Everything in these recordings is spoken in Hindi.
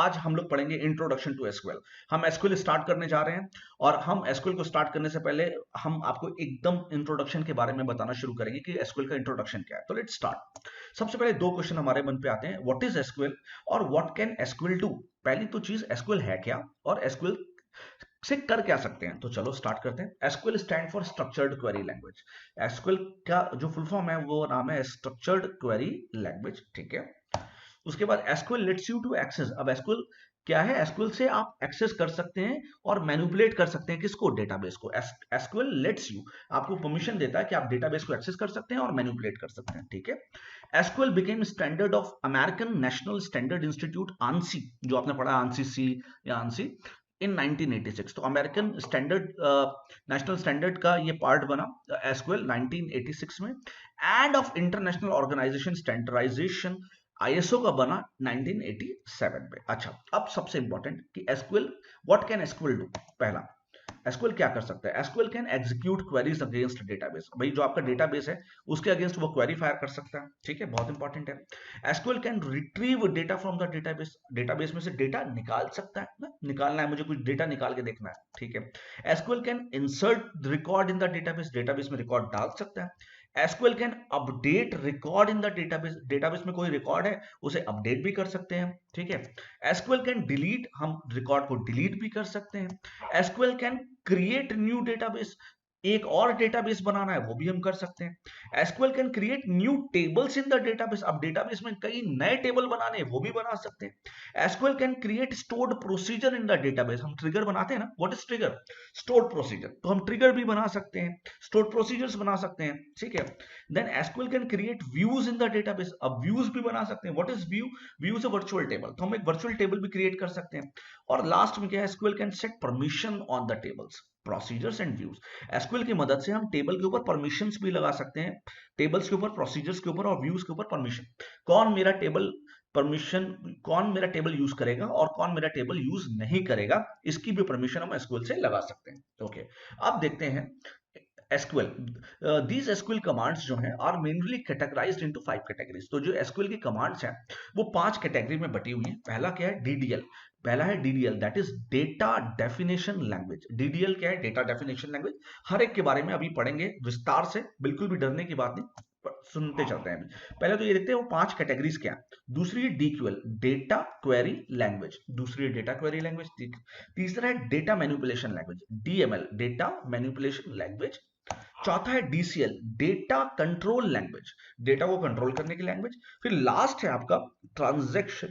आज हम लोग पढ़ेंगे इंट्रोडक्शन टू एसक्यूएल। हम एसक्यूएल स्टार्ट करने जा रहे हैं और हम एसक्यूएल को स्टार्ट करने से पहले हम आपको एकदम इंट्रोडक्शन के बारे में बताना शुरू करेंगे कि एसक्यूएल का इंट्रोडक्शन क्या है। तो लेट्स स्टार्ट। सबसे पहले दो क्वेश्चन हमारे मन पे आते हैं, व्हाट इज एसक्यूएल और व्हाट कैन एसक्यूएल डू। पहली तो चीज एसक्यूएल है क्या और एसक्यूएल से कर क्या सकते हैं। तो चलो स्टार्ट करते हैं। SQL stand for structured query language. SQL का जो फुल फॉर्म है वो नाम है स्ट्रक्चर्ड क्वेरी लैंग्वेज, ठीक है। उसके बाद SQL lets you to access. अब एसक्यूएल क्या है? एसक्यूएल से आप एक्सेस कर सकते हैं और मैनिपुलेट कर सकते हैं किसको? डेटाबेस को। एसक्यूएल लेट्स यू आपको परमिशन देता है कि आप डेटाबेस को एक्सेस कर सकते हैं और मैनिपुलेट कर सकते हैं, ठीक है। SQL became standard of American national standard institute ANSI, जो आपने पढ़ा आंसी सी या आंसी, इन 1986। तो अमेरिकन स्टैंडर्ड नेशनल स्टैंडर्ड का ये पार्ट बना एसक्यूएल 1986 में, and of international organisation standardisation ISO का बना 1987 में। अच्छा, अब सबसे इंपॉर्टेंट कि SQL, what can SQL do. पहला, एसक्यूएल क्या कर सकता है? SQL can execute queries against database. भाई जो आपका डेटाबेस है उसके अगेंस्ट वो क्वेरी फायर कर सकता है, ठीक है, बहुत इंपॉर्टेंट है। SQL can retrieve data from the database. Database में से डेटा निकाल सकता है ना, निकालना है मुझे, कुछ डेटा निकाल के देखना है, ठीक है। SQL can insert record in the database. Database में रिकॉर्ड डाल सकता है। SQL can update record in the database. Database में कोई रिकॉर्ड है उसे अपडेट भी कर सकते हैं, ठीक है। एसक्यूएल कैन डिलीट, हम रिकॉर्ड को डिलीट भी कर सकते हैं। SQL can create new database, एक और डेटाबेस बनाना है वो भी हम कर सकते हैं। SQL can create new tables in the database. अब डेटाबेस में कई नए टेबल बनाने हैं वो भी बना सकते हैं। SQL can create stored procedure in the database. हम ट्रिगर बनाते हैं ना, what is trigger? Stored procedure. तो हम ट्रिगर भी बना सकते हैं, स्टोर्ड प्रोसीजर्स बना सकते हैं, ठीक है। Then SQL can create views in the database. अब व्यूज भी बना सकते हैं। What is view? View is a virtual table, तो हम एक वर्चुअल टेबल भी क्रिएट कर सकते हैं। और लास्ट में क्या है? SQL can set permission on the tables, procedures and views. SQL की मदद से हम टेबल के ऊपर परमिशंस भी लगा सकते हैं, टेबल्स के ऊपर, प्रोसीजर्स के ऊपर और व्यूज के ऊपर परमिशन। कौन मेरा टेबल परमिशन, कौन मेरा टेबल यूज करेगा और कौन मेरा टेबल यूज नहीं करेगा, इसकी भी परमिशन हम एसक्यूएल से लगा सकते हैं, ओके। अब देखते हैं एसक्यूएल। दीज एसक्यूएल कमांड्स जो हैं are mainly categorised into 5 categories. तो जो एसक्यूएल की कमांड्स हैं वो 5 कैटेगरी में बटी हुई हैं। पहला क्या है? डीडीएल। पहला है DDL, that is data definition language. DDL क्या है? Data definition language. हर एक के बारे में अभी पढ़ेंगे विस्तार से, बिल्कुल भी डरने की बात नहीं, सुनते चलते हैं। पहले तो ये देखते हैं वो 5 कैटेगरीज क्या है। दूसरी है डीक्यूएल, डेटा क्वेरी लैंग्वेज। दूसरी है डेटा क्वेरी लैंग्वेज। तीसरा है data manipulation language, DML, data manipulation language. चौथा है DCL, data control language, data को कंट्रोल करने की लैंग्वेज। फिर लास्ट है आपका ट्रांजैक्शन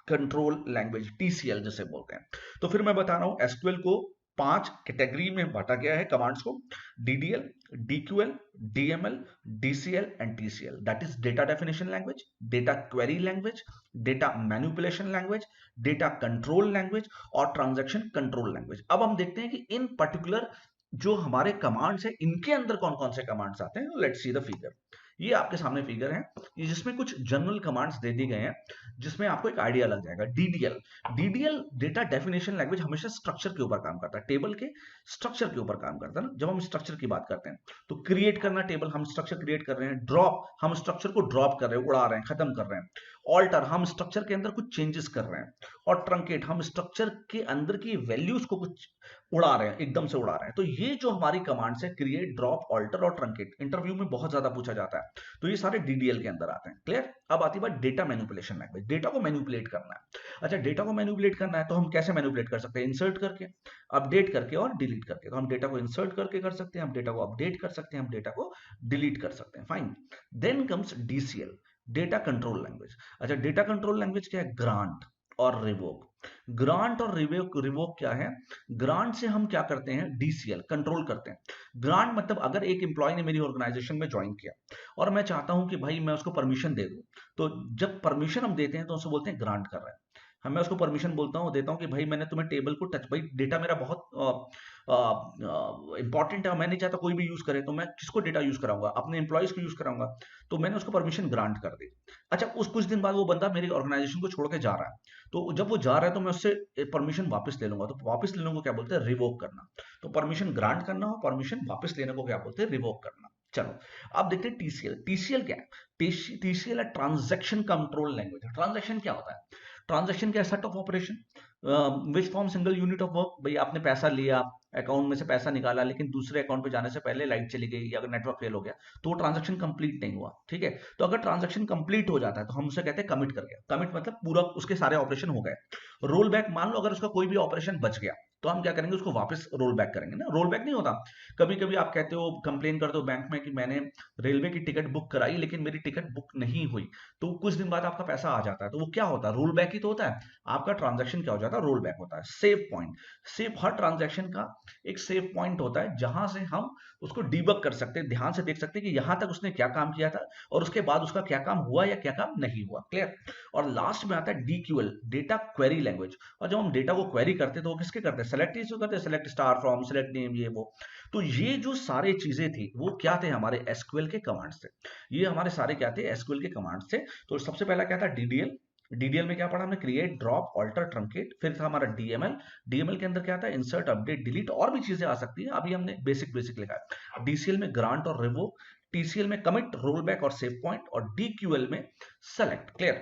कंट्रोल लैंग्वेज, टीसीएल जिसे बोलते हैं। तो फिर मैं बता रहा हूं एसक्यूएल को 5 कैटेगरी में बांटा गया है कमांड्स को, DDL, DQL, DML, DCL and TCL. That is data definition language, data query language, data manipulation language, data control language और ट्रांजैक्शन कंट्रोल लैंग्वेज। अब हम देखते हैं कि इन पर्टिकुलर जो हमारे कमांड्स है इनके अंदर कौन कौन से कमांड्स आते हैं। Let's see the figure. ये आपके सामने फिगर है, ये जिसमें कुछ जनरल कमांड्स दे दी गए हैं, जिसमें आपको एक आइडिया लग जाएगा। DDL, DDL data definition language हमेशा स्ट्रक्चर के ऊपर काम करता है, टेबल के स्ट्रक्चर के ऊपर काम करता है ना। जब हम स्ट्रक्चर की बात करते हैं तो क्रिएट करना टेबल, हम स्ट्रक्चर क्रिएट कर रहे हैं। ड्रॉप, हम स्ट्रक्चर को ड्रॉप कर रहे हैं, उड़ा रहे हैं, खत्म कर रहे हैं। ऑल्टर, हम स्ट्रक्चर के अंदर कुछ चेंजेस कर रहे हैं। और ट्रंकेट, हम स्ट्रक्चर के अंदर की वैल्यूज को कुछ उड़ा रहे हैं, एकदम से उड़ा रहे हैं। तो ये जो हमारी कमांड्स है, क्रिएट, ड्रॉप, ऑल्टर और ट्रंकेट, इंटरव्यू में बहुत ज्यादा पूछा जाता है, तो ये सारे डीडीएल के अंदर आते हैं। क्लियर? अब आती बात डेटा मैनिपुलेशन लैंग्वेज, डेटा को मैनिपुलेट करना है। अच्छा, डेटा को मैनिपुलेट करना है तो हम कैसे मैनिपुलेट कर सकते हैं? इंसर्ट करके, अपडेट करके और डिलीट करके। तो हम डेटा को इंसर्ट करके कर सकते हैं, हम डेटा को अपडेट कर सकते हैं, हम डेटा को डिलीट कर सकते हैं, fine. Then comes DCL, data control language. अच्छा, डेटा कंट्रोल लैंग्वेज क्या है? ग्रांट और रिवोक। ग्रांट और रिवोक क्या है? ग्रांट से हम क्या करते हैं? डीसीएल, कंट्रोल करते हैं। ग्रांट मतलब अगर एक एम्प्लॉय ने मेरी ऑर्गेनाइजेशन में ज्वाइन किया और मैं चाहता हूं कि भाई मैं उसको परमिशन दे दूं, तो जब परमिशन हम देते हैं तो उसे बोलते हैं ग्रांट कर रहे हैं। हम, मैं उसको परमिशन बोलता हूँ, देता हूँ कि भाई मैंने तुम्हें टेबल को टच, भाई डेटा मेरा बहुत इंपॉर्टेंट है, मैं नहीं चाहता कोई भी यूज करे, तो मैं किसको डेटा यूज कराऊंगा? अपने एम्प्लॉयज को यूज कराऊंगा। तो मैंने उसको परमिशन ग्रांट कर दी। अच्छा, उस कुछ दिन बाद वो बंदा मेरी ऑर्गेनाइजेशन को छोड़ के जा रहा है, तो जब वो जा रहा है तो मैं उससे परमिशन वापस ले लूंगा। तो वापस लेने को क्या बोलते हैं? रिवोक करना। तो परमिशन ग्रांट करना और परमिशन वापस लेने को क्या बोलते हैं? रिवोक करना। चलो, अब देखते हैं टीसीएल। टीसीएल क्या है? टीसीएल है ट्रांजैक्शन कंट्रोल लैंग्वेज। ट्रांजैक्शन क्या होता है? ट्रांजैक्शन क्या है? Set of operation which form single unit of work. भाई आपने पैसा लिया, अकाउंट में से पैसा निकाला, लेकिन दूसरे अकाउंट पे जाने से पहले लाइट चली गई या अगर नेटवर्क फेल हो गया तो वो ट्रांजैक्शन कंप्लीट नहीं हुआ। ठीक है, तो अगर ट्रांजैक्शन कंप्लीट हो जाता है तो हम उसे कहते हैं कमिट कर गया। कमिट मतलब पूरा उसके सारे ऑपरेशन हो गए। रोल बैक, मान लो अगर उसका कोई भी ऑपरेशन बच गया तो हम क्या करेंगे, उसको वापस रोल बैक करेंगे ना। रोल बैक नहीं होता, कभी कभी आप कहते हो, कंप्लेन करते हो बैंक में कि मैंने रेलवे की टिकट बुक कराई लेकिन मेरी टिकट बुक नहीं हुई, तो कुछ दिन बाद आपका पैसा आ जाता है, तो वो क्या होता है? रोल बैक ही तो होता है। आपका ट्रांजैक्शन क्या हो जाता है? रोल बैक होता है। सेव पॉइंट, सेव, हर ट्रांजैक्शन का एक सेव पॉइंट होता है जहां से हम उसको डीबग कर सकते हैं, ध्यान से देख सकते हैं कि यहां तक उसने क्या काम किया था और उसके बाद उसका क्या काम हुआ या क्या काम नहीं हुआ। क्लियर? और लास्ट में आता है डीक्यूएल, डेटा क्वेरी लैंग्वेज। और जब हम डेटा को क्वेरी करते हैं तो वो किसके करते हैं? सेलेक्ट इशू करते हैं, select star from, select name, ये वो। तो ये जो सारे चीजें थी वो क्या थे? हमारे एसक्यूएल के कमांड्स थे। ये हमारे सारे क्या थे? एसक्यूएल के कमांड्स थे। तो सबसे पहला क्या था? डीडीएल। डीडीएल में क्या पढ़ा हमने? Create, drop, alter, truncate. फिर था हमारा डीएमएल। डीएमएल के अंदर क्या था? इंसर्ट, अपडेट, डिलीट, और भी चीजें आ सकती है, अभी हमने बेसिक बेसिक लिखा है। डीसीएल में ग्रांट और रिवोक, टीसीएल में कमिट, रोल बैक और सेव पॉइंट, और डीक्यूएल में सेलेक्ट। क्लियर?